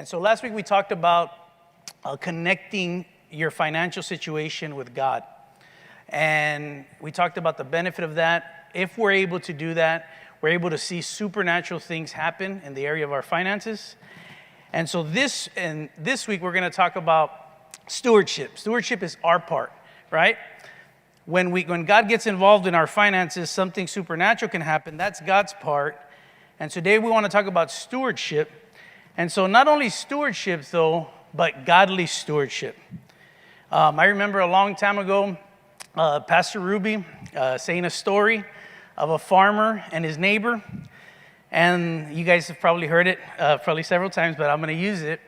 And so last week we talked about connecting your financial situation with God. And we talked about the benefit of that. If we're able to do that, we're able to see supernatural things happen in the area of our finances. And so this week we're going to talk about stewardship. Stewardship is our part, right? When God gets involved in our finances, something supernatural can happen. That's God's part. And today we want to talk about stewardship. And so not only stewardship, though, but godly stewardship. I remember a long time ago, Pastor Ruby saying a story of a farmer and his neighbor. And you guys have probably heard it probably several times, but I'm going to use it.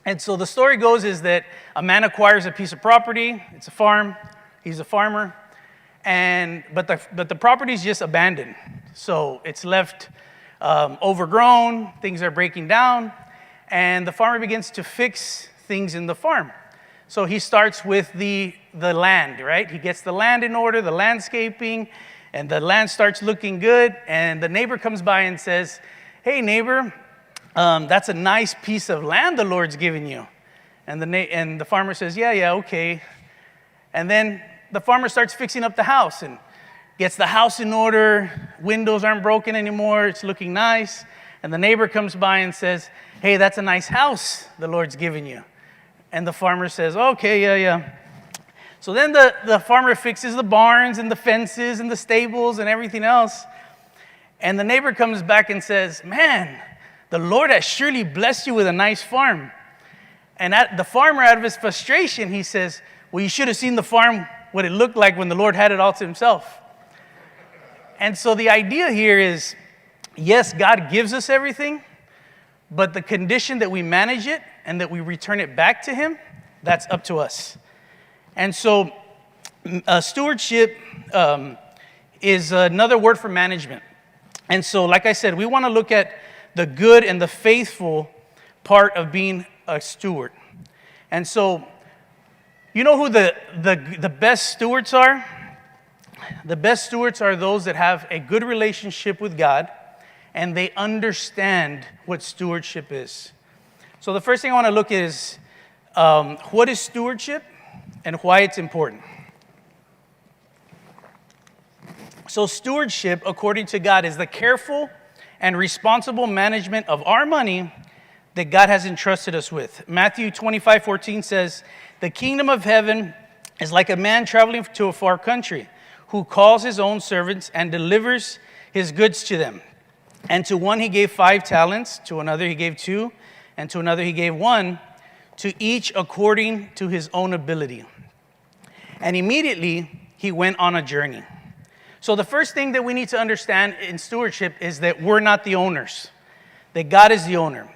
And so the story goes is that a man acquires a piece of property. It's a farm. He's a farmer. But the property is just abandoned. So it's left overgrown. Things are breaking down. And the farmer begins to fix things in the farm. So he starts with the land, right? He gets the land in order, the landscaping, and the land starts looking good. And the neighbor comes by and says, "Hey, neighbor, that's a nice piece of land the Lord's given you." And the farmer says, yeah, okay. And then the farmer starts fixing up the house and gets the house in order. Windows aren't broken anymore. It's looking nice. And the neighbor comes by and says, "Hey, that's a nice house the Lord's given you." And the farmer says, "Okay, yeah." So then the farmer fixes the barns and the fences and the stables and everything else. And the neighbor comes back and says, "Man, the Lord has surely blessed you with a nice farm." And the farmer, out of his frustration, he says, "Well, you should have seen the farm, what it looked like when the Lord had it all to himself." And so the idea here is, yes, God gives us everything, but the condition that we manage it and that we return it back to him, that's up to us. And so stewardship is another word for management. And so, like I said, we want to look at the good and the faithful part of being a steward. And so, you know who the best stewards are? The best stewards are those that have a good relationship with God and they understand what stewardship is. So the first thing I want to look at is what is stewardship and why it's important. So stewardship, according to God, is the careful and responsible management of our money that God has entrusted us with. Matthew 25:14 says, "The kingdom of heaven is like a man traveling to a far country, who calls his own servants and delivers his goods to them. And to one he gave 5 talents, to another he gave 2, and to another he gave 1, to each according to his own ability. And immediately he went on a journey." So the first thing that we need to understand in stewardship is that we're not the owners, that God is the owner.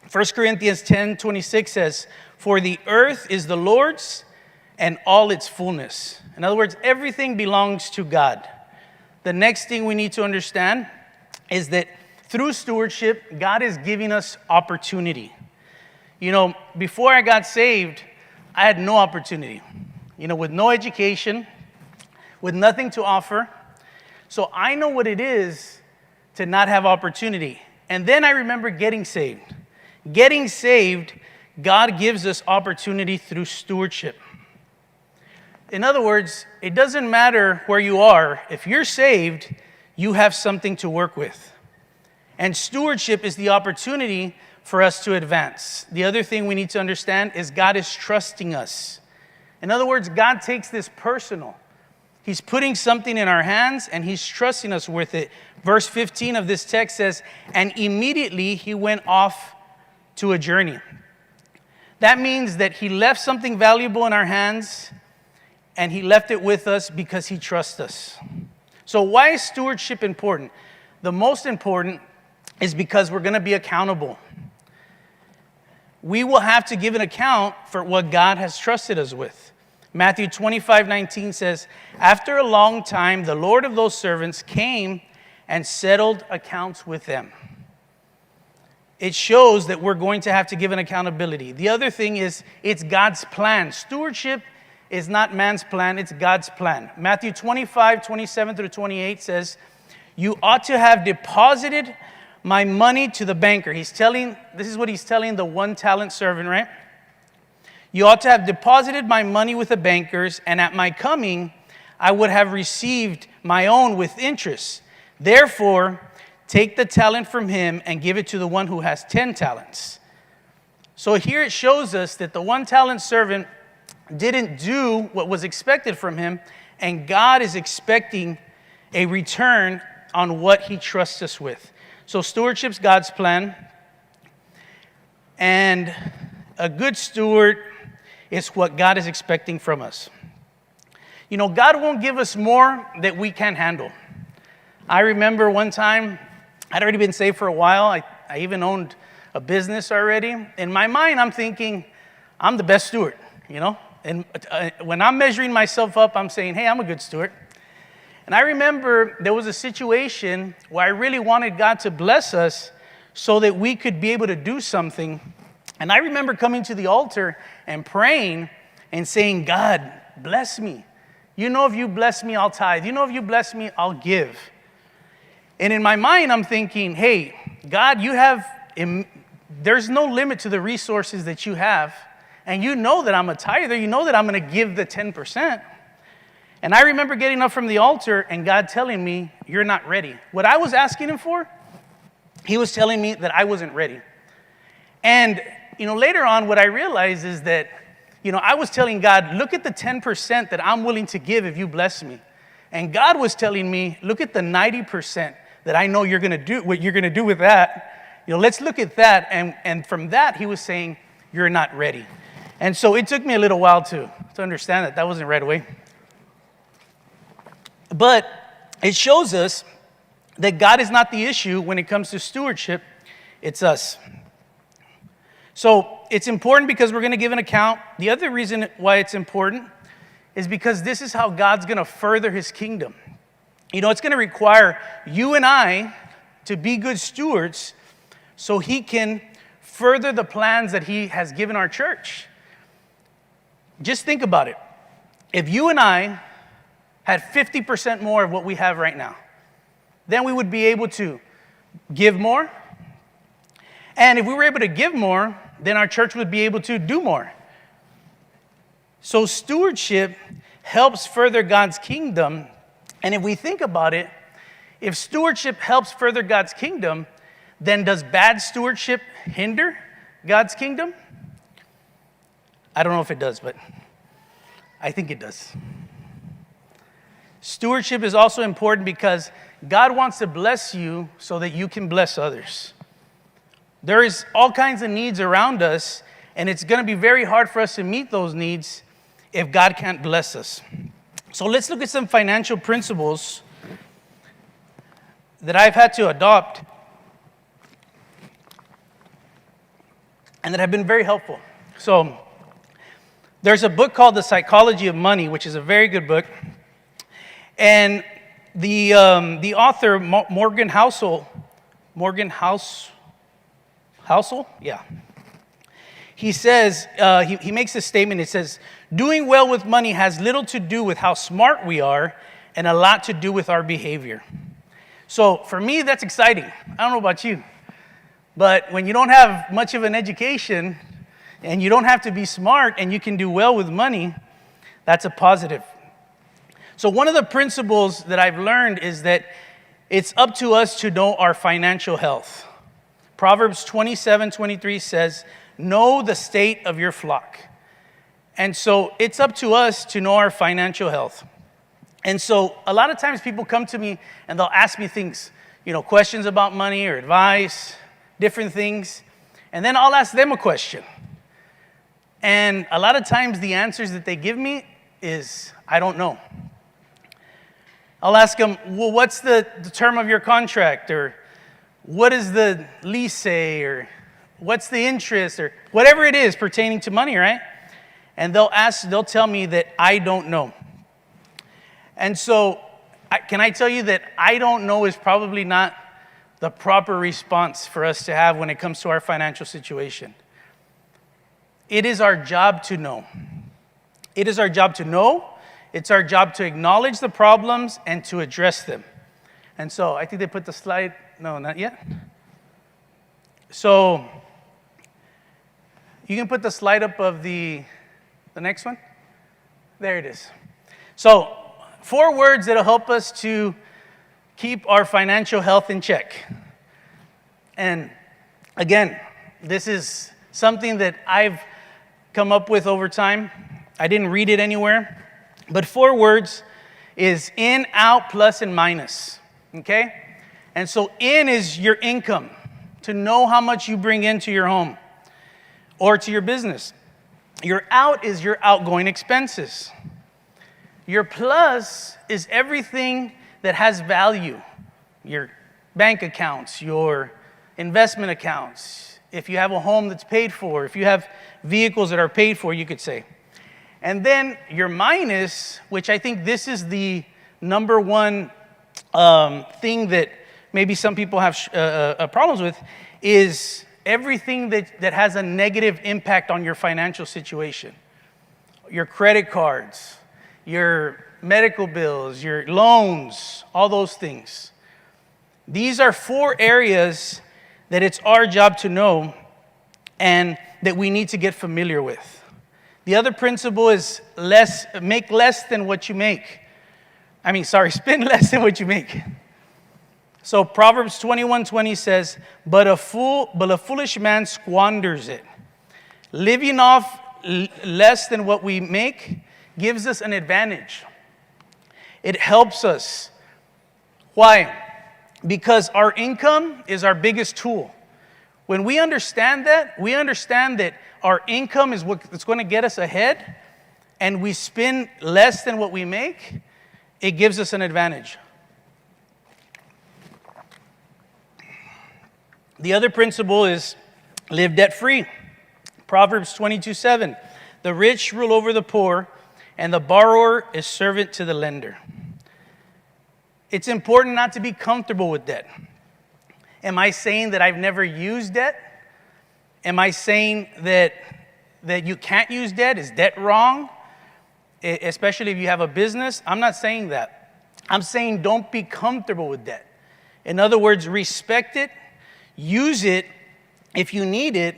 1 Corinthians 10:26 says, "For the earth is the Lord's and all its fullness." In other words, everything belongs to God. The next thing we need to understand is that through stewardship, God is giving us opportunity. You know, before I got saved, I had no opportunity. You know, with no education, with nothing to offer. So I know what it is to not have opportunity. And then I remember getting saved. Getting saved, God gives us opportunity through stewardship. In other words, it doesn't matter where you are. If you're saved, you have something to work with. And stewardship is the opportunity for us to advance. The other thing we need to understand is God is trusting us. In other words, God takes this personal. He's putting something in our hands and he's trusting us with it. Verse 15 of this text says, "And immediately he went off to a journey." That means that he left something valuable in our hands and he left it with us because he trusts us. So why is stewardship important? The most important is because we're going to be accountable. We will have to give an account for what God has trusted us with. Matthew 25:19 says, "After a long time, the Lord of those servants came and settled accounts with them." It shows that we're going to have to give an accountability. The other thing is, it's God's plan. Stewardship is not man's plan, it's God's plan. Matthew 25:27 through 28 says, "You ought to have deposited my money to the banker. This is what he's telling the 1 talent servant, right? You ought to have deposited my money with the bankers, and at my coming, I would have received my own with interest. Therefore, take the talent from him and give it to the one who has 10 talents. So here it shows us that the 1 talent servant didn't do what was expected from him, and God is expecting a return on what he trusts us with. So stewardship's God's plan, and a good steward is what God is expecting from us. You know, God won't give us more that we can't handle. I remember one time, I'd already been saved for a while. I even owned a business already. In my mind, I'm thinking, I'm the best steward, you know? And when I'm measuring myself up, I'm saying, hey, I'm a good steward. And I remember there was a situation where I really wanted God to bless us so that we could be able to do something. And I remember coming to the altar and praying and saying, God, bless me. You know, if you bless me, I'll tithe. You know, if you bless me, I'll give. And in my mind, I'm thinking, hey, God, there's no limit to the resources that you have. And you know that I'm a tither. You know that I'm going to give the 10%. And I remember getting up from the altar and God telling me, you're not ready. What I was asking him for, he was telling me that I wasn't ready. And, you know, later on, what I realized is that, you know, I was telling God, look at the 10% that I'm willing to give if you bless me. And God was telling me, look at the 90% that I know you're going to do, what you're going to do with that. You know, let's look at that. And from that, he was saying, you're not ready. And so it took me a little while to understand that wasn't right away. But it shows us that God is not the issue when it comes to stewardship. It's us. So it's important because we're going to give an account. The other reason why it's important is because this is how God's going to further his kingdom. You know, it's going to require you and I to be good stewards so he can further the plans that he has given our church. Just think about it. If you and I had 50% more of what we have right now, then we would be able to give more. And if we were able to give more, then our church would be able to do more. So stewardship helps further God's kingdom. And if we think about it, if stewardship helps further God's kingdom, then does bad stewardship hinder God's kingdom? I don't know if it does, but I think it does. Stewardship is also important because God wants to bless you so that you can bless others. There is all kinds of needs around us, and it's going to be very hard for us to meet those needs if God can't bless us. So let's look at some financial principles that I've had to adopt and that have been very helpful. So there's a book called The Psychology of Money, which is a very good book. And the author, Morgan Housel, yeah. He says, he makes a statement. It says, doing well with money has little to do with how smart we are and a lot to do with our behavior. So for me, that's exciting. I don't know about you. But when you don't have much of an education and you don't have to be smart and you can do well with money, that's a positive. So one of the principles that I've learned is that it's up to us to know our financial health. Proverbs 27:23 says, know the state of your flock. And so it's up to us to know our financial health. And so a lot of times people come to me and they'll ask me things, you know, questions about money or advice, different things. And then I'll ask them a question. And a lot of times the answers that they give me is, I don't know. I'll ask them, well, what's the term of your contract? Or what does the lease say? Or what's the interest? Or whatever it is pertaining to money, right? And they'll tell me that I don't know. And so, can I tell you that I don't know is probably not the proper response for us to have when it comes to our financial situation. It is our job to know. It is our job to know. It's our job to acknowledge the problems and to address them. And so, I think they put the slide, no, not yet. So you can put the slide up of the next one. There it is. So 4 words that'll help us to keep our financial health in check. And again, this is something that I've come up with over time. I didn't read it anywhere. But 4 words is in, out, plus, and minus. Okay? And so in is your income, to know how much you bring into your home or to your business. Your out is your outgoing expenses. Your plus is everything that has value. Your bank accounts, your investment accounts, if you have a home that's paid for, if you have vehicles that are paid for, you could say. And then your minus, which I think this is the number one thing that maybe some people have problems with, is everything that has a negative impact on your financial situation. Your credit cards, your medical bills, your loans, all those things. These are 4 areas that it's our job to know and that we need to get familiar with. The other principle is make less than what you make. Spend less than what you make. So Proverbs 21:20 says, but a foolish man squanders it. Living off less than what we make gives us an advantage. It helps us. Why? Because our income is our biggest tool. When we understand that our income is what's going to get us ahead, and we spend less than what we make, it gives us an advantage. The other principle is live debt-free. Proverbs 22:7. The rich rule over the poor, and the borrower is servant to the lender. It's important not to be comfortable with debt. Am I saying that I've never used debt? Am I saying that you can't use debt? Is debt wrong? Especially if you have a business? I'm not saying that. I'm saying don't be comfortable with debt. In other words, respect it, use it if you need it,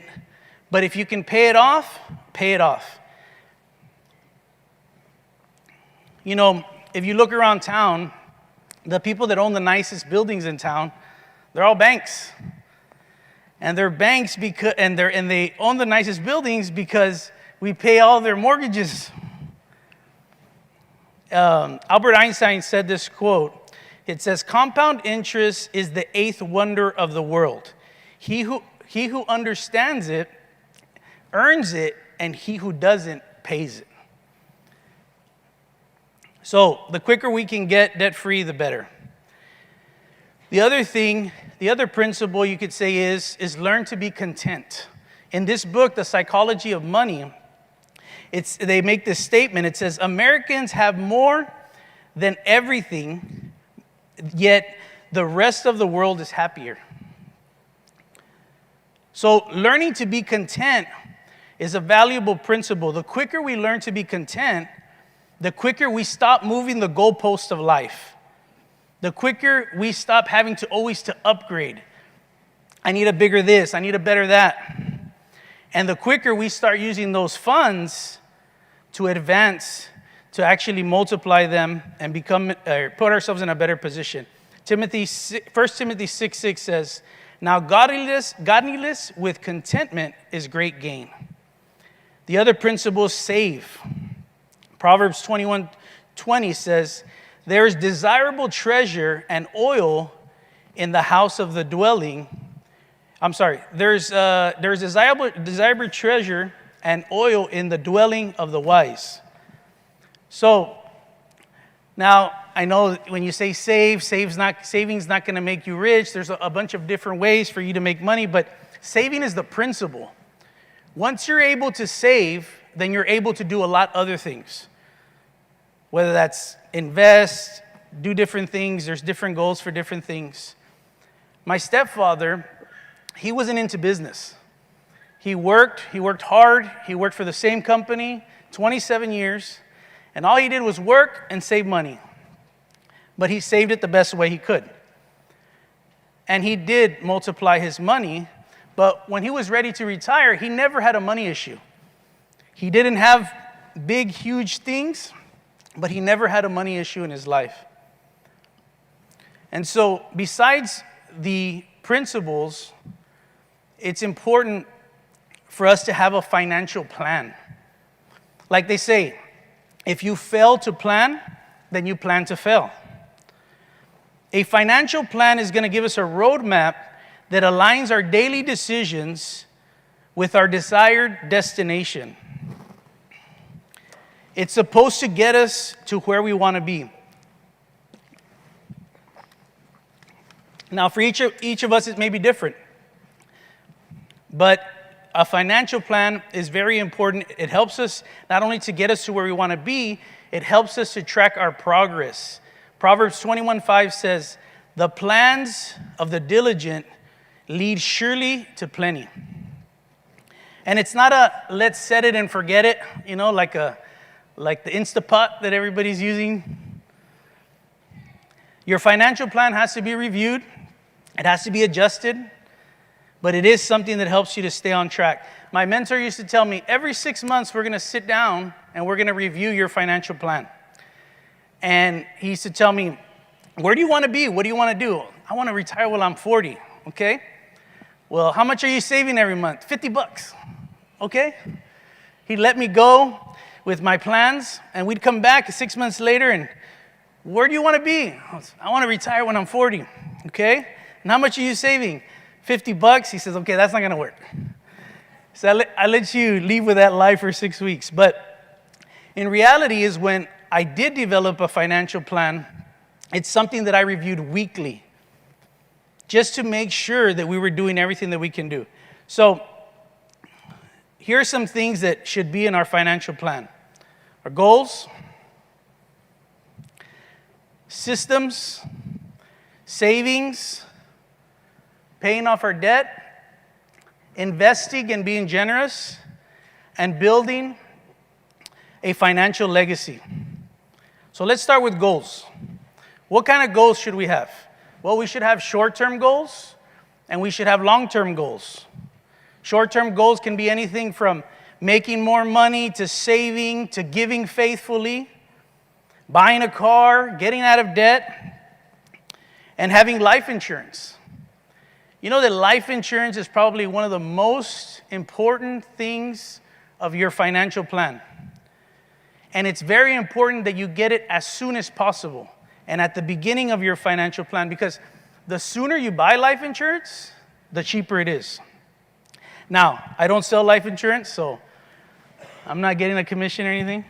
but if you can pay it off, pay it off. You know, if you look around town, the people that own the nicest buildings in town, they're all banks. And they're banks because they own the nicest buildings because we pay all their mortgages. Albert Einstein said this quote. It says, compound interest is the 8th wonder of the world. He who understands it earns it, and he who doesn't pays it. So the quicker we can get debt-free, the better. The other principle you could say is learn to be content. In this book, The Psychology of Money, they make this statement. It says, Americans have more than everything, yet the rest of the world is happier. So learning to be content is a valuable principle. The quicker we learn to be content, the quicker we stop moving the goalposts of life. The quicker we stop having to always to upgrade. I need a bigger this, I need a better that. And the quicker we start using those funds to advance, to actually multiply them and put ourselves in a better position. 1 Timothy 6:6 says, now godliness with contentment is great gain. The other principle is save. Proverbs 21:20 says, there is desirable treasure and oil in the house of the dwelling. There's desirable treasure and oil in the dwelling of the wise. So now I know when you say saving's not going to make you rich. There's a bunch of different ways for you to make money, but saving is the principle. Once you're able to save, then you're able to do a lot other things. Whether that's invest, do different things. There's different goals for different things. My stepfather, he wasn't into business. He worked hard. He worked for the same company 27 years. And all he did was work and save money. But he saved it the best way he could. And he did multiply his money, But when he was ready to retire, he never had a money issue. He didn't have big, huge things, but he never had a money issue in his life. And so besides the principles, it's important for us to have a financial plan. Like they say, if you fail to plan, then you plan to fail. A financial plan is going to give us a roadmap that aligns our daily decisions with our desired destination. It's supposed to get us to where we want to be. Now, for each of us, it may be different. But a financial plan is very important. It helps us not only to get us to where we want to be, it helps us to track our progress. Proverbs 21:5 says, "The plans of the diligent lead surely to plenty." And it's not a let's set it and forget it, like the Instapot that everybody's using. Your financial plan has to be reviewed. It has to be adjusted. But it is something that helps you to stay on track. My mentor used to tell me, every 6 months we're going to sit down and we're going to review your financial plan. And he used to tell me, where do you want to be? What do you want to do? I want to retire when I'm 40. Okay. Well, how much are you saving every month? $50. Okay. He'd let me go with my plans, and we'd come back 6 months later and, where do you want to be? I want to retire when I'm 40. Okay. And how much are you saving? $50. He says, okay, that's not going to work. So I let you leave with that lie for 6 weeks. But in reality is when I did develop a financial plan, it's something that I reviewed weekly just to make sure that we were doing everything that we can do. So here are some things that should be in our financial plan. Our goals, systems, savings, paying off our debt, investing and being generous, and building a financial legacy. So let's start with goals. What kind of goals should we have? Well, we should have short-term goals, and we should have long-term goals. Short-term goals can be anything from making more money to saving to giving faithfully, buying a car, getting out of debt, and having life insurance. You know that life insurance is probably one of the most important things of your financial plan. And it's very important that you get it as soon as possible and at the beginning of your financial plan, because the sooner you buy life insurance, the cheaper it is. Now, I don't sell life insurance, so I'm not getting a commission or anything.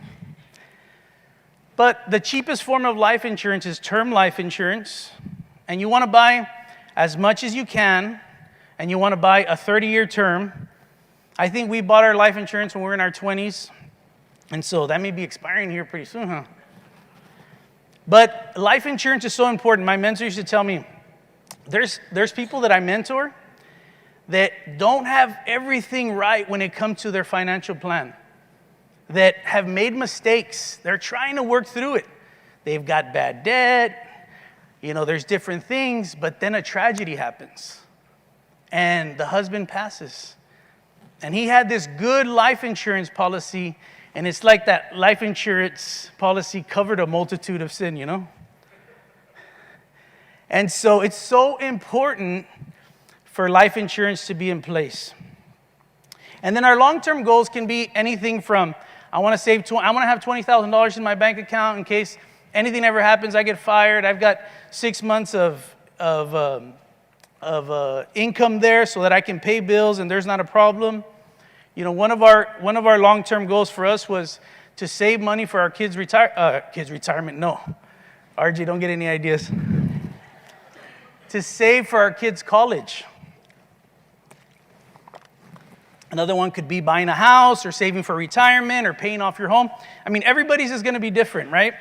But the cheapest form of life insurance is term life insurance, and you want to buy as much as you can, and you want to buy a 30-year term. I think we bought our life insurance when we were in our 20s, and so that may be expiring here pretty soon, huh? But life insurance is so important. My mentor used to tell me, there's people that I mentor that don't have everything right when it comes to their financial plan, that have made mistakes. They're trying to work through it. They've got bad debt. There's different things, but then a tragedy happens. And the husband passes. And he had this good life insurance policy, and it's like that life insurance policy covered a multitude of sin, And so it's so important for life insurance to be in place. And then our long-term goals can be anything from, I want to have $20,000 in my bank account in case anything ever happens, I get fired. I've got 6 months of income there so that I can pay bills and there's not a problem. One of our long-term goals for us was to save money for our kids' retirement. No, RJ, don't get any ideas. To save for our kids' college. Another one could be buying a house or saving for retirement or paying off your home. I mean, everybody's is going to be different, right?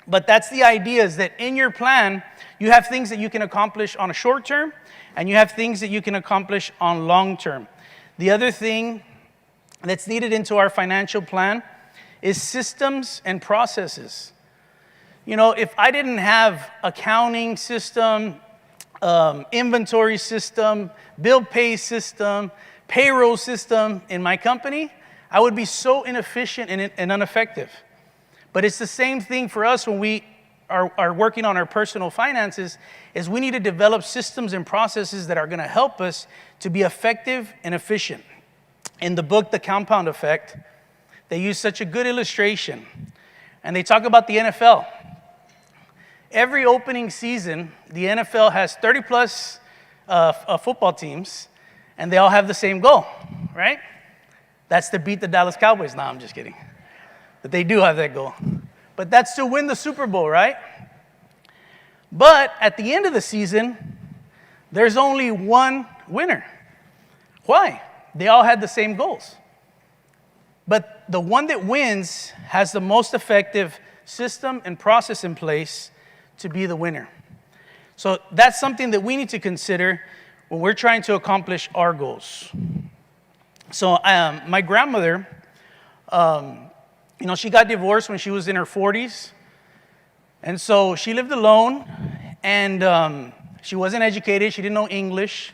But that's the idea, is that in your plan, you have things that you can accomplish on a short term, and you have things that you can accomplish on long term. The other thing that's needed into our financial plan is systems and processes. If I didn't have accounting system, inventory system, bill pay system, payroll system in my company, I would be so inefficient and ineffective. But it's the same thing for us when we are working on our personal finances, is we need to develop systems and processes that are going to help us to be effective and efficient. In the book, The Compound Effect, they use such a good illustration. And they talk about the NFL. Every opening season, the NFL has 30 plus football teams, and they all have the same goal, right? That's to beat the Dallas Cowboys. No, I'm just kidding. But they do have that goal. But that's to win the Super Bowl, right? But at the end of the season, there's only one winner. Why? They all had the same goals. But the one that wins has the most effective system and process in place to be the winner. So that's something that we need to consider when we're trying to accomplish our goals. So my grandmother, she got divorced when she was in her 40s. And so she lived alone, and she wasn't educated. She didn't know English.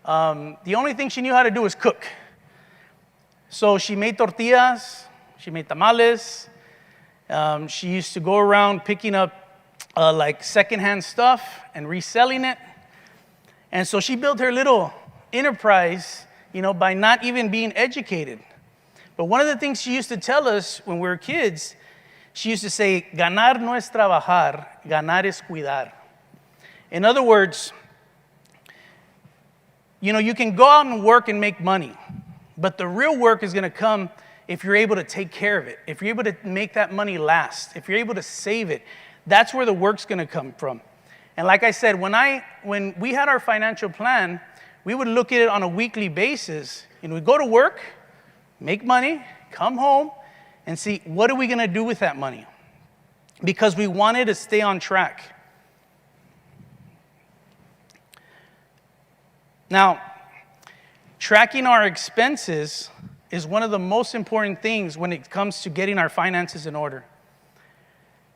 The only thing she knew how to do was cook. So she made tortillas, she made tamales. She used to go around picking up like secondhand stuff and reselling it. And so she built her little enterprise, by not even being educated. But one of the things she used to tell us when we were kids, she used to say, ganar no es trabajar, ganar es cuidar. In other words, you can go out and work and make money, but the real work is going to come if you're able to take care of it, if you're able to make that money last, if you're able to save it. That's where the work's going to come from. And like I said, when we had our financial plan, we would look at it on a weekly basis. We'd go to work, make money, come home, and see what are we going to do with that money, because we wanted to stay on track. Now, tracking our expenses is one of the most important things when it comes to getting our finances in order.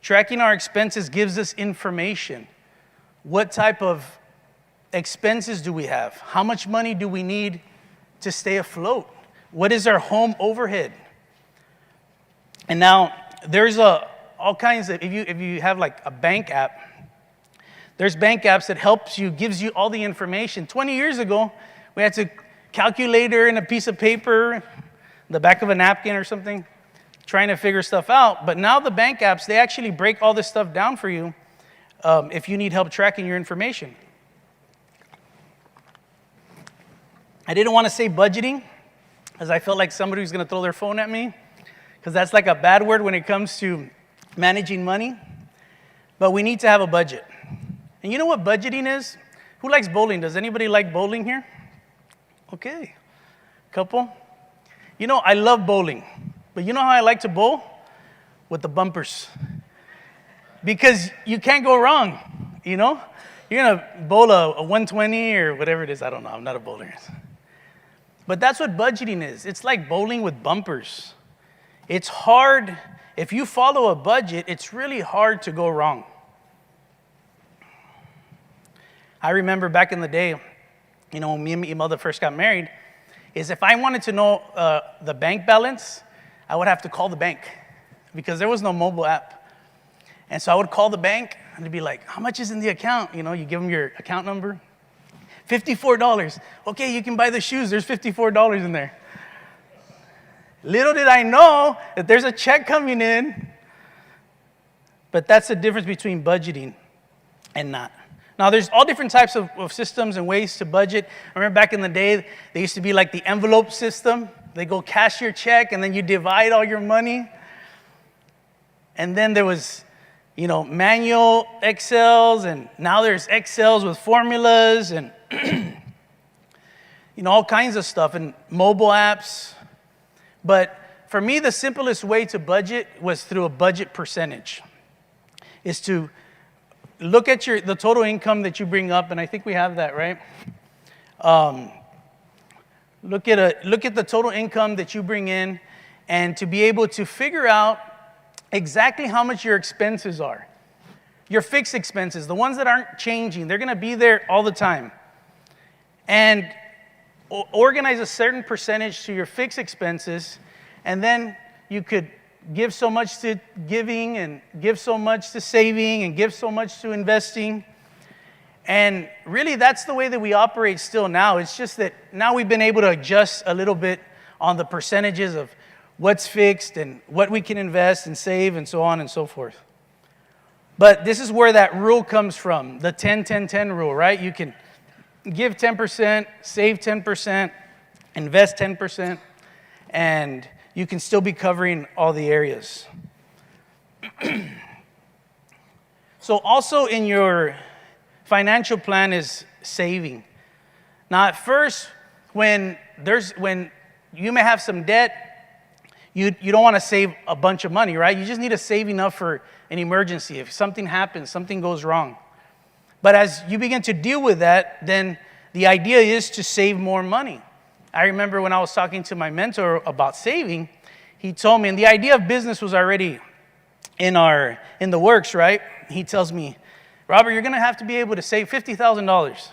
Tracking our expenses gives us information. What type of expenses do we have? How much money do we need to stay afloat? What is our home overhead? And now there's all kinds of, if you have like a bank app, there's bank apps that gives you all the information. 20 years ago, we had to calculator and a piece of paper, the back of a napkin or something, trying to figure stuff out. But now the bank apps, they actually break all this stuff down for you if you need help tracking your information. I didn't want to say budgeting, because I felt like somebody was going to throw their phone at me, because that's like a bad word when it comes to managing money. But we need to have a budget. And you know what budgeting is? Who likes bowling? Does anybody like bowling here? Okay, couple. I love bowling. But you know how I like to bowl? With the bumpers. Because you can't go wrong, You're going to bowl a 120 or whatever it is. I don't know. I'm not a bowler. But that's what budgeting is. It's like bowling with bumpers. It's hard. If you follow a budget, it's really hard to go wrong. I remember back in the day, when me and my mother first got married, is if I wanted to know the bank balance, I would have to call the bank, because there was no mobile app. And so I would call the bank and they'd be like, how much is in the account? You give them your account number. $54. Okay, you can buy the shoes. There's $54 in there. Little did I know that there's a check coming in. But that's the difference between budgeting and not. Now, there's all different types of systems and ways to budget. I remember back in the day, they used to be like the envelope system. They go cash your check, and then you divide all your money. And then there was, manual Excels, and now there's Excels with formulas and, all kinds of stuff, and mobile apps. But for me, the simplest way to budget was through a budget percentage. Is to look at the total income that you bring up, and I think we have that, right? Look at the total income that you bring in, and to be able to figure out exactly how much your expenses are. your fixed expenses, the ones that aren't changing. They're going to be there all the time. And organize a certain percentage to your fixed expenses, and then you could give so much to giving and give so much to saving and give so much to investing. And really, that's the way that we operate still now. It's just that now we've been able to adjust a little bit on the percentages of what's fixed and what we can invest and save and so on and so forth. But this is where that rule comes from, the 10-10-10 rule, right? You can give 10%, save 10%, invest 10%, and you can still be covering all the areas. So also in your financial plan is saving. Now at first, when you may have some debt, you don't want to save a bunch of money, right? You just need to save enough for an emergency. If something happens, something goes wrong. But as you begin to deal with that, then the idea is to save more money. I remember when I was talking to my mentor about saving, he told me, and the idea of business was already in the works, right? He tells me, Robert, you're going to have to be able to save $50,000.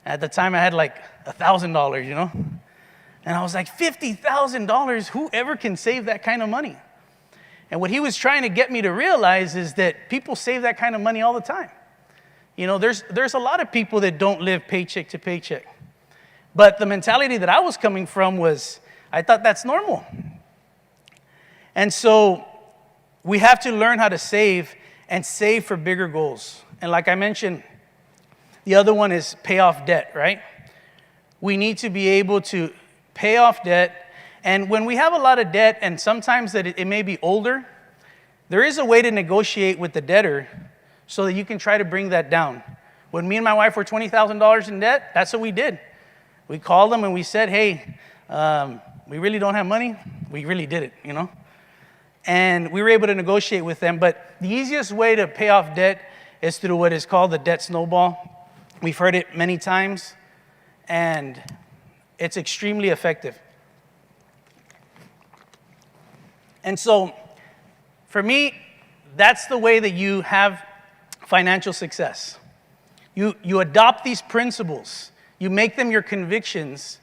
At the time, I had like $1,000, you know? And I was like, $50,000? Whoever can save that kind of money? And what he was trying to get me to realize is that people save that kind of money all the time. You know, there's a lot of people that don't live paycheck to paycheck. But the mentality that I was coming from was, I thought that's normal. And so we have to learn how to save and save for bigger goals. And like I mentioned, the other one is pay off debt, right? We need to be able to pay off debt. And when we have a lot of debt, and sometimes that it may be older, there is a way to negotiate with the debtor so that you can try to bring that down. When me and my wife were $20,000 in debt, that's what we did. We called them and we said, hey, we really don't have money. We really did it, you know? And we were able to negotiate with them. But the easiest way to pay off debt is through what is called the debt snowball. We've heard it many times, and it's extremely effective. And so, for me, that's the way that you have financial success. You adopt these principles, you make them your convictions,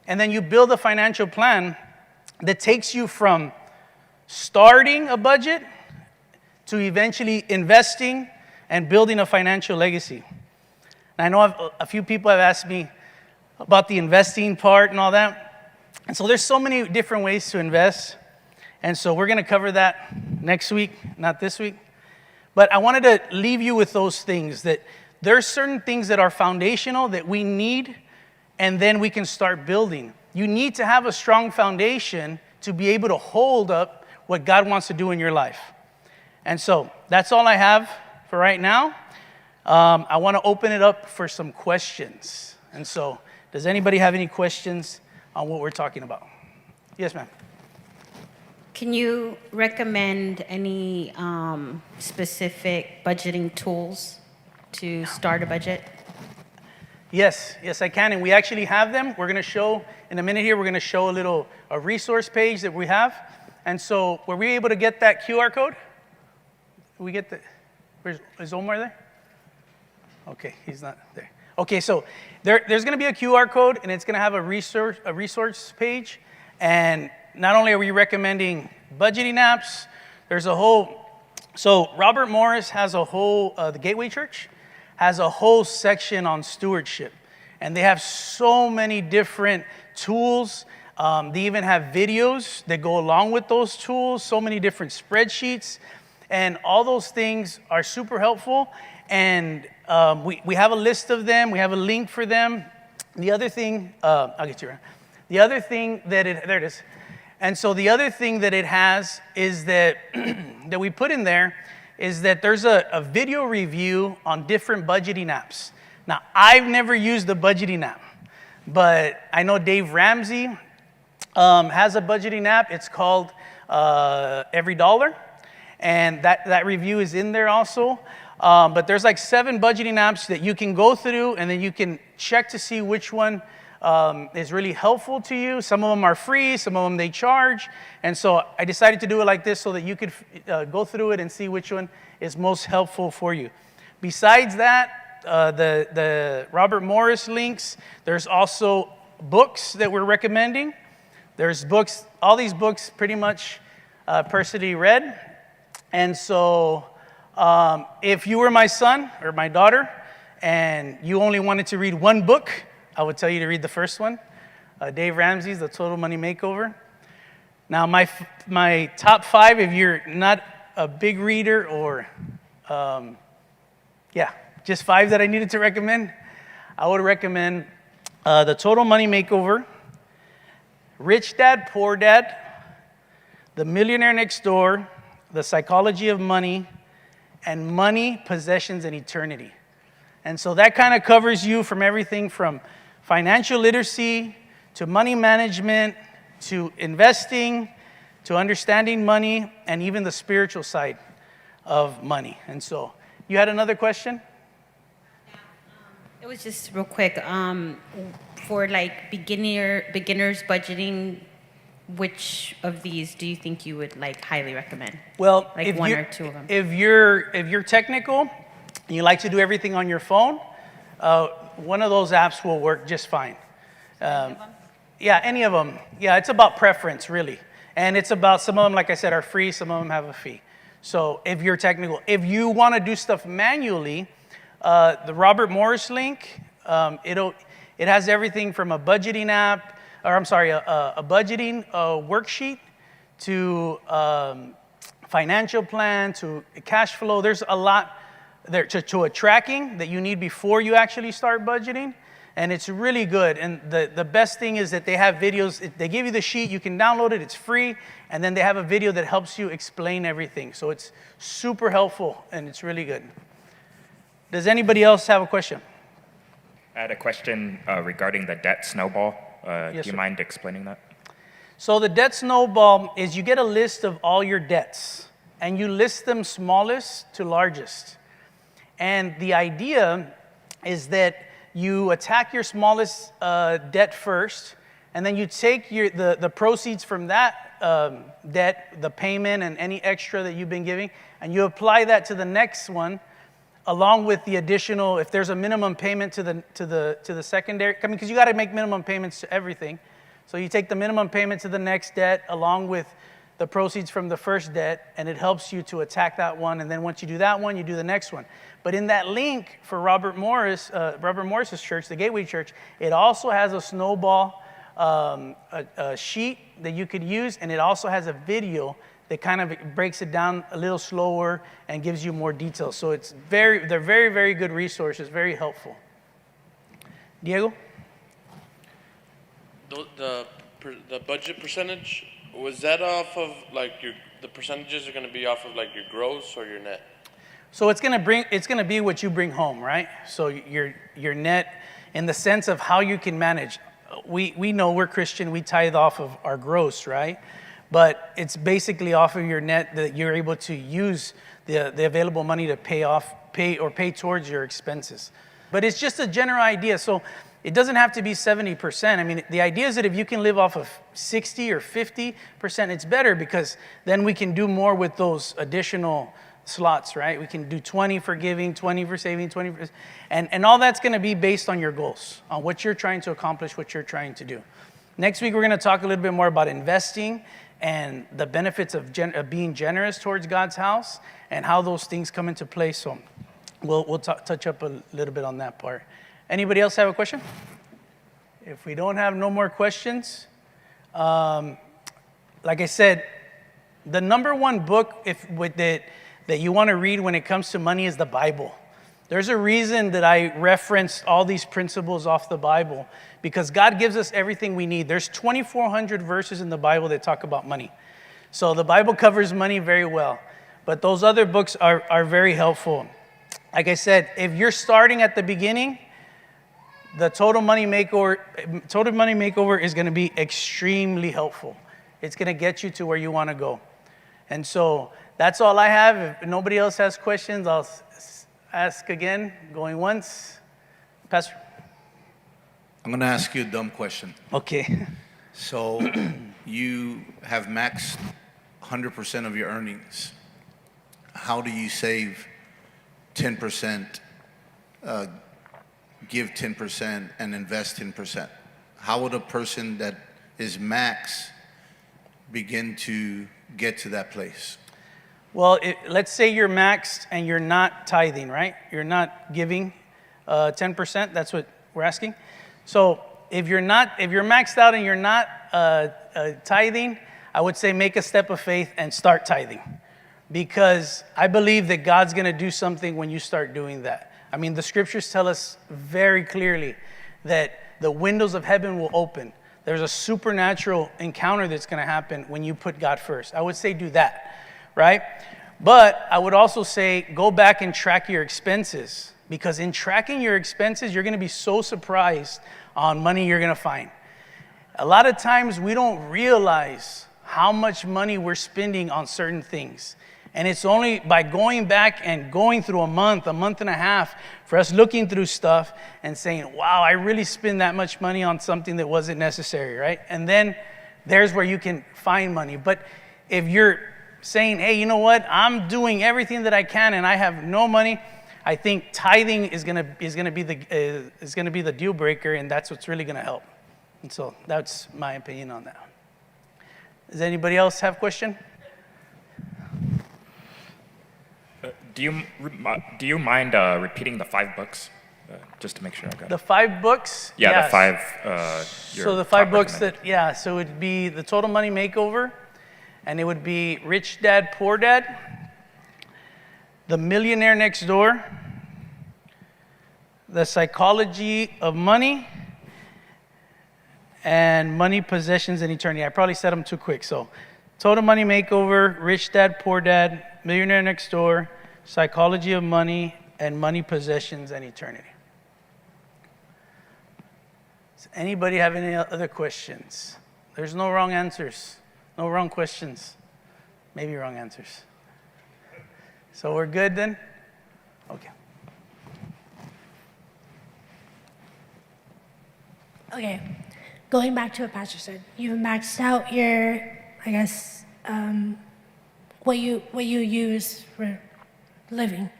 and then you build a financial plan that takes you from starting a budget to eventually investing and building a financial legacy. And I know a few people have asked me about the investing part and all that. And so there's so many different ways to invest. And so we're going to cover that next week, not this week. But I wanted to leave you with those things, that there are certain things that are foundational that we need, and then we can start building. You need to have a strong foundation to be able to hold up what God wants to do in your life. And so that's all I have for right now. I want to open it up for some questions. And so does anybody have any questions on what we're talking about? Yes, ma'am. Can you recommend any specific budgeting tools to start a budget? Yes, I can, and we actually have them. We're going to show, in a minute here, we're going to show a resource page that we have. And so, were we able to get that QR code? Did we get is Omar there? Okay, he's not there. Okay, so there's going to be a QR code, and it's going to have a resource page. And not only are we recommending budgeting apps, there's a whole, so Robert Morris has a whole, the Gateway Church has a whole section on stewardship. And they have so many different tools. They even have videos that go along with those tools, so many different spreadsheets. And all those things are super helpful. And we have a list of them. We have a link for them. The other thing, I'll get you around. The other thing that there it is. And so the other thing that it has is that, that we put in there is that there's a video review on different budgeting apps. Now, I've never used a budgeting app, but I know Dave Ramsey has a budgeting app. It's called Every Dollar, and that review is in there also. But there's like 7 budgeting apps that you can go through, and then you can check to see which one is really helpful to you. Some of them are free, some of them they charge. And so I decided to do it like this so that you could go through it and see which one is most helpful for you. Besides that, the Robert Morris links, there's also books that we're recommending. There's books, all these books pretty much personally read. And so if you were my son or my daughter and you only wanted to read one book, I would tell you to read the first one, Dave Ramsey's The Total Money Makeover. Now, my top 5, if you're not a big reader or, just 5 that I needed to recommend, I would recommend The Total Money Makeover, Rich Dad, Poor Dad, The Millionaire Next Door, The Psychology of Money, and Money, Possessions, and Eternity. And so that kind of covers you from everything from financial literacy to money management to investing to understanding money and even the spiritual side of money. And so you had another question? It was just real quick. For like beginners budgeting, which of these do you think you would like highly recommend? Well, like one or two of them. If you're technical, and you like to do everything on your phone, one of those apps will work just fine. Yeah, any of them. Yeah, it's about preference, really. And it's about, some of them, like I said, are free, some of them have a fee. So if you're technical. If you want to do stuff manually, the Robert Morris link, it has everything from a budgeting app, or I'm sorry, a budgeting worksheet to financial plan, to cash flow. There's a lot there to a tracking that you need before you actually start budgeting. And it's really good. And the best thing is that they have videos. They give you the sheet. You can download it. It's free. And then they have a video that helps you explain everything. So it's super helpful, and it's really good. Does anybody else have a question? I had a question regarding the debt snowball. Yes, do you mind explaining that? So the debt snowball is you get a list of all your debts, and you list them smallest to largest. And the idea is that you attack your smallest debt first, and then you take the proceeds from that debt, the payment and any extra that you've been giving, and you apply that to the next one, along with the additional, if there's a minimum payment to the secondary, I mean, because you got to make minimum payments to everything. So you take the minimum payment to the next debt along with the proceeds from the first debt, and it helps you to attack that one. And then once you do that one, you do the next one. But in that link for Robert Morris's church, the Gateway Church, it also has a snowball a sheet that you could use, and it also has a video that kind of breaks it down a little slower and gives you more details. So they're very, very good resources, very helpful. Diego? The budget percentage, was that off of like the percentages are going to be off of like your gross or your net? So it's going to be what you bring home, right? So your net, in the sense of how you can manage. We know we're Christian, we tithe off of our gross, right? But it's basically off of your net that you're able to use the available money to pay towards your expenses. But it's just a general idea. So it doesn't have to be 70%. I mean, the idea is that if you can live off of 60 or 50%, it's better, because then we can do more with those additional slots, right? We can do 20 for giving, 20 for saving, 20 for, and all that's going to be based on your goals, on what you're trying to accomplish, what you're trying to do. Next week, we're going to talk a little bit more about investing and the benefits of being generous towards God's house and how those things come into play. So we'll touch up a little bit on that part. Anybody else have a question? If we don't have no more questions, like I said, the number one book that you want to read when it comes to money is the Bible. There's a reason that I referenced all these principles off the Bible, because God gives us everything we need. There's 2,400 verses in the Bible that talk about money. So the Bible covers money very well. But those other books are very helpful. Like I said, if you're starting at the beginning, the Total Money Makeover is going to be extremely helpful. It's going to get you to where you want to go. And so that's all I have. If nobody else has questions, I'll ask again. Going once. Pastor? I'm going to ask you a dumb question. Okay. So you have maxed 100% of your earnings. How do you save 10%, give 10%, and invest 10%? How would a person that is max begin to get to that place? Well, let's say you're maxed and you're not tithing, right? You're not giving 10%. That's what we're asking. So if you're maxed out and you're not tithing, I would say make a step of faith and start tithing, because I believe that God's going to do something when you start doing that. I mean, the scriptures tell us very clearly that the windows of heaven will open. There's a supernatural encounter that's going to happen when you put God first. I would say do that, right? But I would also say go back and track your expenses, because in tracking your expenses, you're going to be so surprised on money you're going to find. A lot of times we don't realize how much money we're spending on certain things. And it's only by going back and going through a month and a half, for us looking through stuff and saying, wow, I really spend that much money on something that wasn't necessary, right? And then there's where you can find money. But if you're saying, hey, you know what? I'm doing everything that I can and I have no money, I think tithing is gonna be the deal breaker, and that's what's really gonna help. And so that's my opinion on that. Does anybody else have a question? Do you mind repeating the 5 books, just to make sure I got The it? 5 books? Yeah, Yes. the 5. So the 5 books so it'd be the Total Money Makeover, and it would be Rich Dad, Poor Dad, The Millionaire Next Door, The Psychology of Money, and Money, Possessions, and Eternity. I probably said them too quick. So Total Money Makeover, Rich Dad, Poor Dad, Millionaire Next Door, Psychology of Money, and Money, Possessions, and Eternity. Does anybody have any other questions? There's no wrong answers, no wrong questions, maybe wrong answers. So we're good then? Okay. Okay, going back to what Pastor said, you've maxed out your, I guess, what you use for living.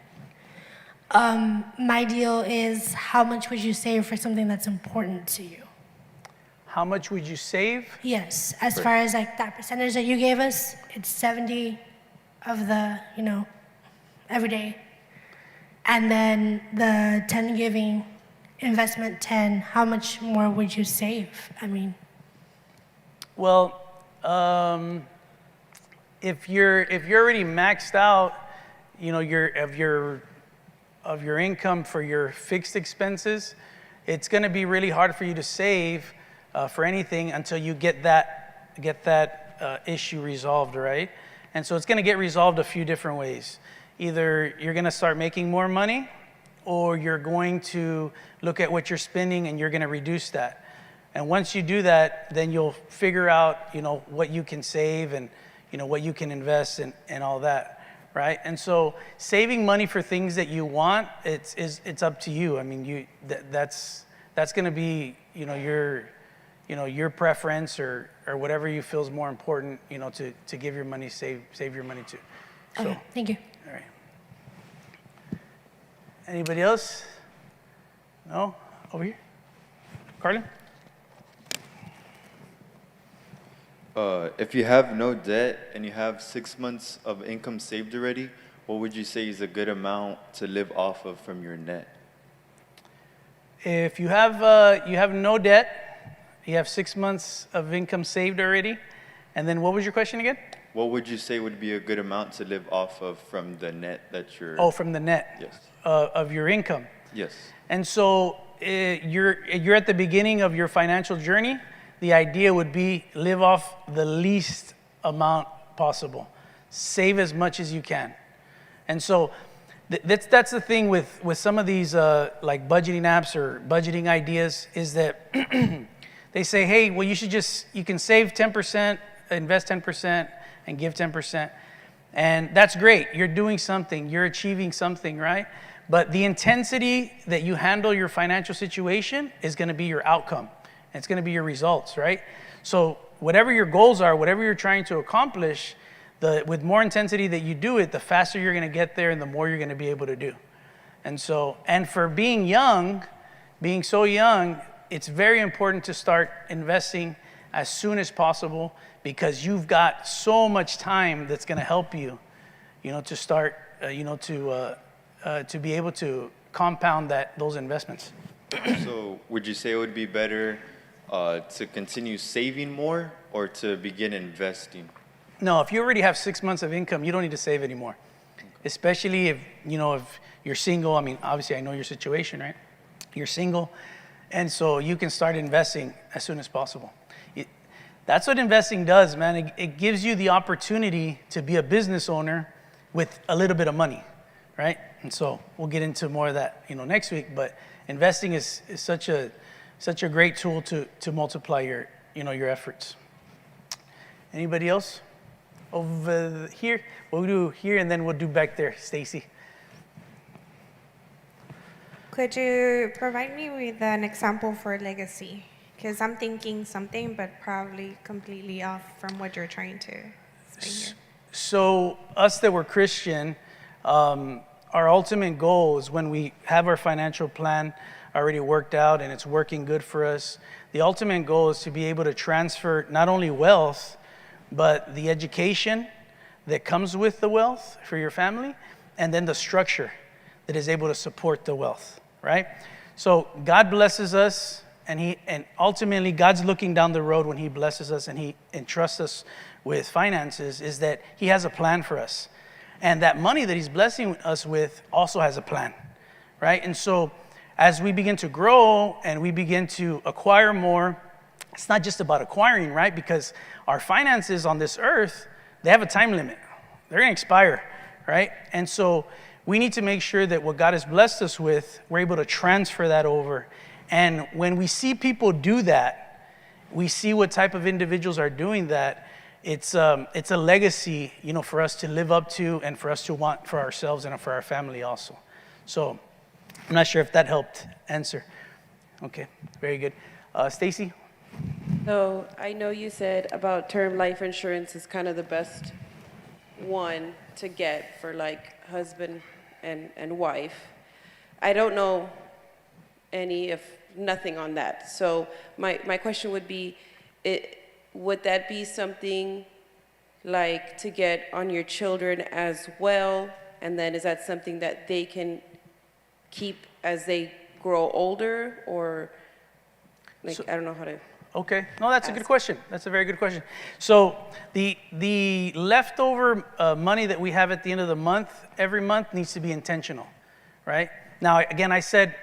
My deal is, how much would you save for something that's important to you? How much would you save? Yes, as far as like that percentage that you gave us, it's 70 of the, every day. And then the 10 giving, investment 10, how much more would you save? I mean, Well, if you're already maxed out, of your income for your fixed expenses, it's going to be really hard for you to save for anything until you get that issue resolved, right? And so it's going to get resolved a few different ways. Either you're going to start making more money, or you're going to look at what you're spending and you're going to reduce that. And once you do that, then you'll figure out, what you can save and, what you can invest and all that, right? And so saving money for things that you want, it's up to you. I mean, that's going to be, your preference or whatever you feel is more important, to give your money, save your money to. So, okay, thank you. all right. Anybody else? No? Over here? Carlin? If you have no debt and you have 6 months of income saved already, what would you say is a good amount to live off of from your net? If you have no debt, you have 6 months of income saved already, and then what was your question again? What would you say would be a good amount to live off of from the net that you're... Oh, from the net. Yes. Of your income. Yes. And so you're at the beginning of your financial journey. The idea would be live off the least amount possible. Save as much as you can. And so that's the thing with some of these like budgeting apps or budgeting ideas, is that they say, hey, well, you can save 10%, invest 10%, and give 10%. And that's great. You're doing something. You're achieving something, right? But the intensity that you handle your financial situation is going to be your outcome. It's going to be your results, right? So whatever your goals are, whatever you're trying to accomplish, with more intensity that you do it, the faster you're going to get there and the more you're going to be able to do. And for being young, being so young, it's very important to start investing as soon as possible, because you've got so much time that's going to help you, to start, to be able to compound those investments. So would you say it would be better to continue saving more or to begin investing? No, if you already have 6 months of income, you don't need to save anymore. Especially if you're single. I mean, obviously I know your situation, right? You're single, and so you can start investing as soon as possible. That's what investing does, man. It gives you the opportunity to be a business owner with a little bit of money, right? And so we'll get into more of that, next week. But investing is such a great tool to multiply your efforts. Anybody else? Over here, we'll do here, and then we'll do back there. Stacy. Could you provide me with an example for legacy? Because I'm thinking something, but probably completely off from what you're trying to say here. So us that were Christian, our ultimate goal is when we have our financial plan already worked out and it's working good for us, the ultimate goal is to be able to transfer not only wealth, but the education that comes with the wealth for your family, and then the structure that is able to support the wealth, right? So God blesses us, and ultimately God's looking down the road when he blesses us and he entrusts us with finances, is that he has a plan for us. And that money that he's blessing us with also has a plan, right? And so as we begin to grow and we begin to acquire more, it's not just about acquiring, right? Because our finances on this earth, they have a time limit. They're going to expire, right? And so we need to make sure that what God has blessed us with, we're able to transfer that over. And when we see people do that, we see what type of individuals are doing that. It's a legacy, for us to live up to and for us to want for ourselves and for our family also. So I'm not sure if that helped answer. Okay, very good. Stacy? So I know you said about term life insurance is kind of the best one to get for like husband and wife. I don't know nothing on that. So my question would be, would that be something like to get on your children as well? And then is that something that they can keep as they grow older, or I don't know how to. Okay, no, that's a good question. That's a very good question. So the leftover money that we have at the end of the month, every month, needs to be intentional, right? Now, again, I said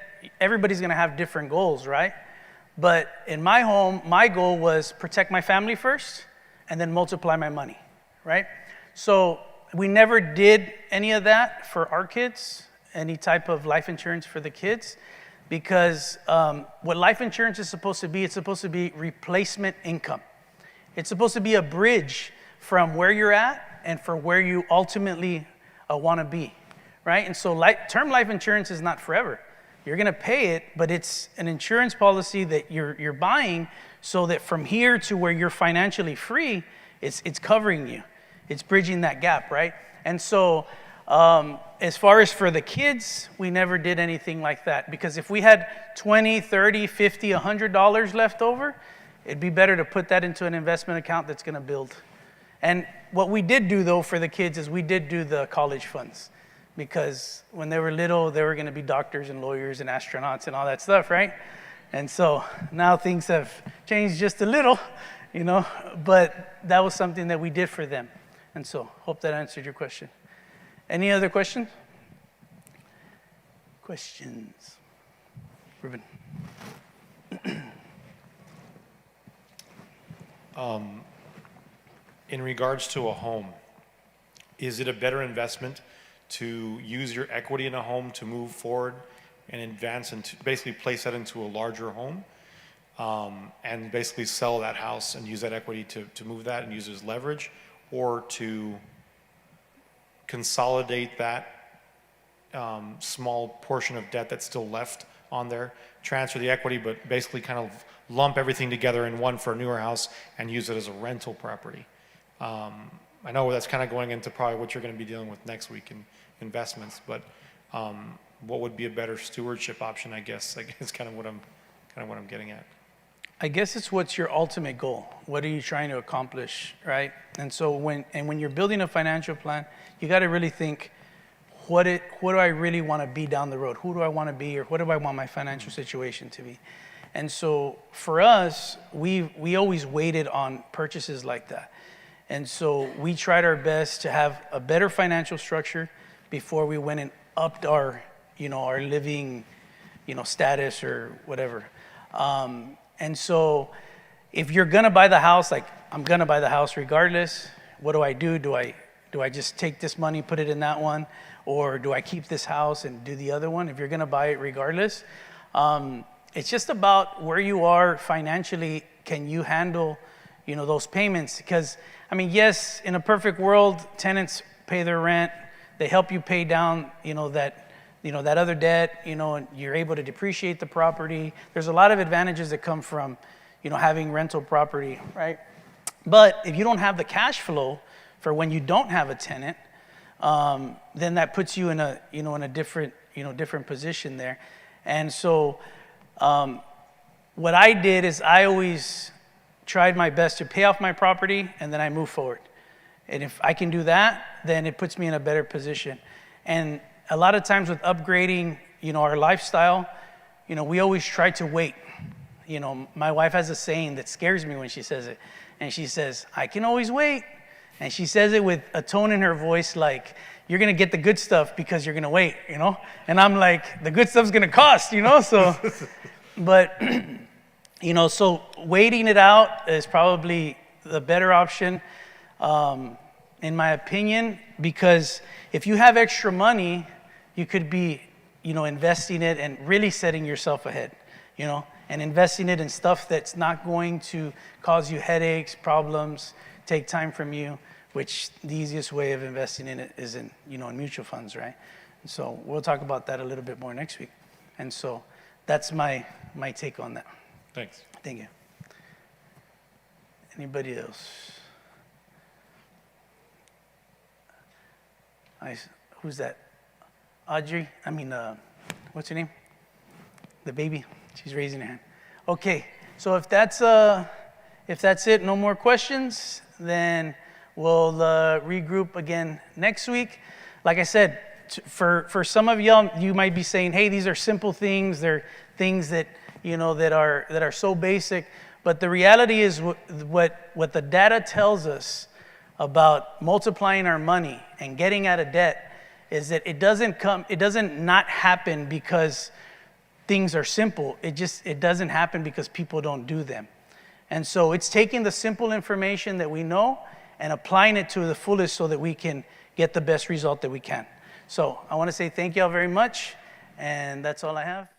everybody's going to have different goals, right? But in my home, my goal was protect my family first and then multiply my money, right? So we never did any of that for our kids, any type of life insurance for the kids, because what life insurance is supposed to be, it's supposed to be replacement income. It's supposed to be a bridge from where you're at and for where you ultimately want to be, right? And so term life insurance is not forever. You're going to pay it, but it's an insurance policy that you're buying so that from here to where you're financially free, it's covering you. It's bridging that gap, right? And so as far as for the kids, we never did anything like that, because if we had $20, $30, $50, $100 left over, it'd be better to put that into an investment account that's going to build. And what we did do, though, for the kids is we did do the college funds, because when they were little, they were going to be doctors and lawyers and astronauts and all that stuff, right? And so now things have changed just a little, but that was something that we did for them. And so hope that answered your question. Any other questions? Questions? Ruben. In regards to a home, is it a better investment to use your equity in a home to move forward and advance and to basically place that into a larger home, and basically sell that house and use that equity to move that and use it as leverage, or to consolidate that small portion of debt that's still left on there, transfer the equity, but basically kind of lump everything together in one for a newer house and use it as a rental property. I know that's kind of going into probably what you're going to be dealing with next week in investments, but what would be a better stewardship option, I guess is kind of what I'm getting at. I guess it's what's your ultimate goal. What are you trying to accomplish, right? And so when you're building a financial plan, you got to really think, what do I really want to be down the road? Who do I want to be, or what do I want my financial situation to be? And so for us, we always waited on purchases like that. And so we tried our best to have a better financial structure before we went and upped our living, status or whatever. And so if you're gonna buy the house, like I'm gonna buy the house regardless, what do? Do I just take this money, put it in that one? Or do I keep this house and do the other one? If you're gonna buy it regardless, it's just about where you are financially. Can you handle, those payments? Because, yes, in a perfect world, tenants pay their rent, they help you pay down, that other debt, and you're able to depreciate the property. There's a lot of advantages that come from, having rental property, right? But if you don't have the cash flow for when you don't have a tenant, then that puts you in a, in a different, different position there. And so what I did is I always tried my best to pay off my property, and then I move forward. And if I can do that, then it puts me in a better position. And a lot of times with upgrading, our lifestyle, we always try to wait. My wife has a saying that scares me when she says it. And she says, I can always wait. And she says it with a tone in her voice like, you're going to get the good stuff because you're going to wait, And I'm like, the good stuff's going to cost, So, but, so waiting it out is probably the better option, in my opinion, because if you have extra money, you could be, investing it and really setting yourself ahead, and investing it in stuff that's not going to cause you headaches, problems, take time from you, which the easiest way of investing in it is in, in mutual funds, right? And so we'll talk about that a little bit more next week. And so that's my take on that. Thanks. Thank you. Anybody else? Who's that? Audrey? What's her name? The baby? She's raising her hand. Okay, so if that's it, no more questions, then we'll regroup again next week. Like I said, for some of y'all, you might be saying, "Hey, these are simple things. They're things that that are so basic." But the reality is, what the data tells us about multiplying our money and getting out of debt is that it doesn't not happen because things are simple. It doesn't happen because people don't do them. And so it's taking the simple information that we know and applying it to the fullest so that we can get the best result that we can. So I want to say thank you all very much, and that's all I have.